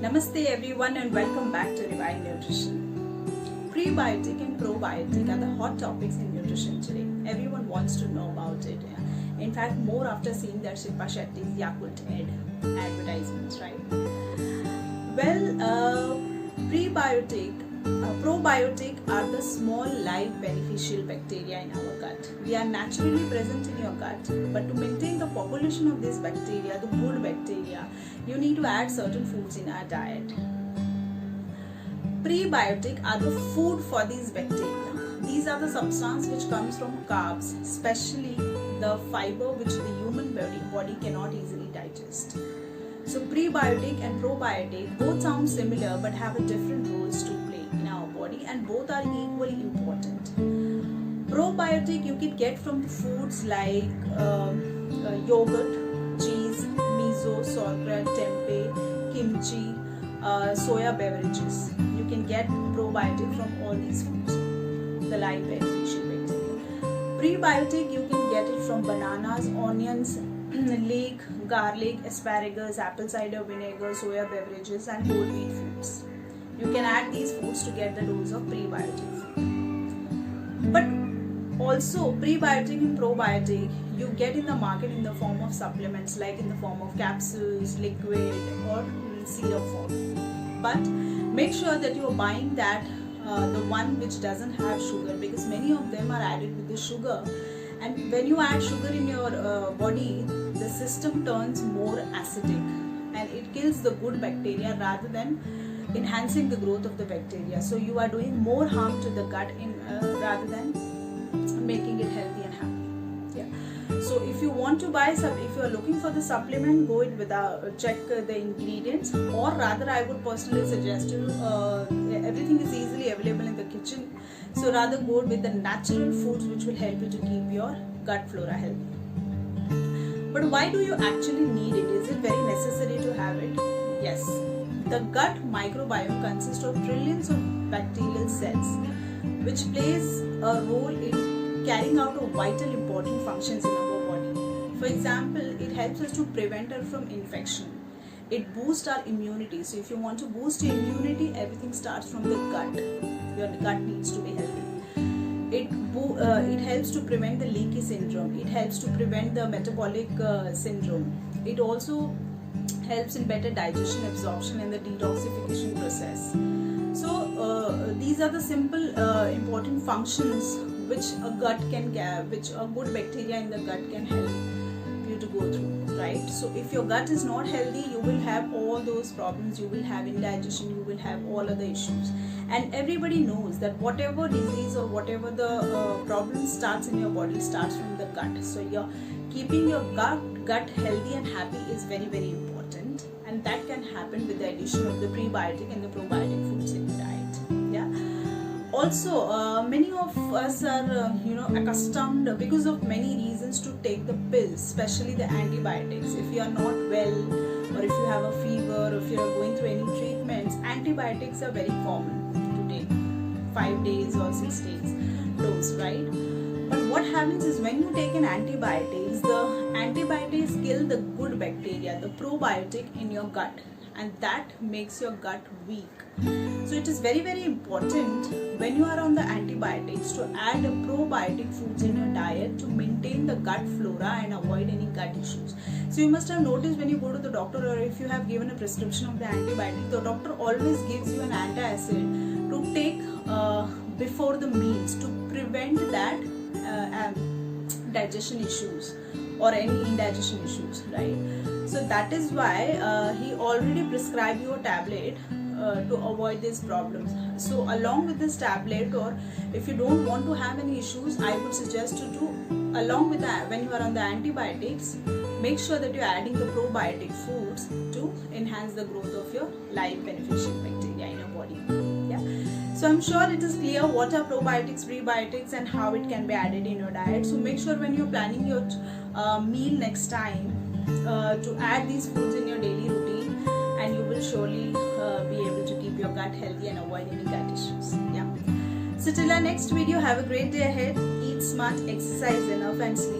Namaste everyone and welcome back to Revive Nutrition. Prebiotic and probiotic are the hot topics in nutrition today. Everyone wants to know about it. In fact, more after seeing that Shilpa Shetty's Yakult advertisements, right? Well, probiotic are the small live beneficial bacteria in our gut. They are naturally present in your gut, but to maintain the population of these bacteria, the good bacteria, you need to add certain foods in our diet. Prebiotic are the food for these bacteria. These are the substance which comes from carbs, especially the fiber which the human body cannot easily digest. So prebiotic and probiotic both sound similar but have a different roles to play in our body, and both are equally important. Probiotic you can get from foods like yogurt, cheese, miso, sauerkraut, tempeh, kimchi, soya beverages. You can get probiotic from all these foods, the live beneficial bacteria. Prebiotic you can get it from bananas, onions, leek, garlic, asparagus, apple cider vinegar, soya beverages and whole wheat foods. You can add these foods to get the dose of prebiotic food. But also prebiotic and probiotic you get in the market in the form of supplements, like in the form of capsules, liquid or syrup form. But make sure that you are buying that the one which doesn't have sugar, because many of them are added with the sugar, and when you add sugar in your body, the system turns more acidic and it kills the good bacteria rather than enhancing the growth of the bacteria. So you are doing more harm to the gut rather than making it healthy and happy. Yeah. So if you want to buy if you are looking for the supplement, go it without check the ingredients, or rather I would personally suggest you everything is easily available in the kitchen. So rather go with the natural foods which will help you to keep your gut flora healthy. But why do you actually need it? Is it very necessary to have it? Yes. The gut microbiome consists of trillions of bacterial cells, which plays a role in carrying out a vital important functions in our body. For example, it helps us to prevent us from infection. It boosts our immunity. So if you want to boost your immunity, everything starts from the gut. Your gut needs to be healthy. It helps to prevent the leaky syndrome. It helps to prevent the metabolic syndrome. It also helps in better digestion, absorption and the detoxification process. So these are the simple important functions which a gut can which a good bacteria in the gut can help you to go through, right? So if your gut is not healthy, you will have all those problems. You will have indigestion, you will have all other issues, and everybody knows that whatever disease or whatever the problem starts in your body starts from the gut. So you're keeping your gut healthy and happy is very, very important, and that can happen with the addition of the prebiotic and the probiotic foods in your diet. Yeah. Also, many of us are accustomed because of many reasons to take the pills, especially the antibiotics. If you are not well, or if you have a fever, or if you are going through any treatments, antibiotics are very common to take 5 days or 6 days dose, right? But what happens is when you take an antibiotics, the antibiotics kill the good bacteria, the probiotic in your gut, and that makes your gut weak. So it is very, very important when you are on the antibiotics to add probiotic foods in your diet to maintain the gut flora and avoid any gut issues. So you must have noticed when you go to the doctor, or if you have given a prescription of the antibiotic, the doctor always gives you an antacid to take before the meals to prevent that digestion issues or any indigestion issues, right? So that is why he already prescribed you a tablet to avoid these problems. So along with this tablet, or if you don't want to have any issues, I would suggest to do along with that, when you are on the antibiotics, make sure that you are adding the probiotic foods to enhance the growth of your live beneficial bacteria in your body. Yeah. So I'm sure it is clear what are probiotics, prebiotics and how it can be added in your diet. So make sure when you're planning your meal next time to add these foods in your daily routine, and you will surely be able to keep your gut healthy and avoid any gut issues. Yeah. So till our next video, have a great day ahead. Eat smart, exercise enough and sleep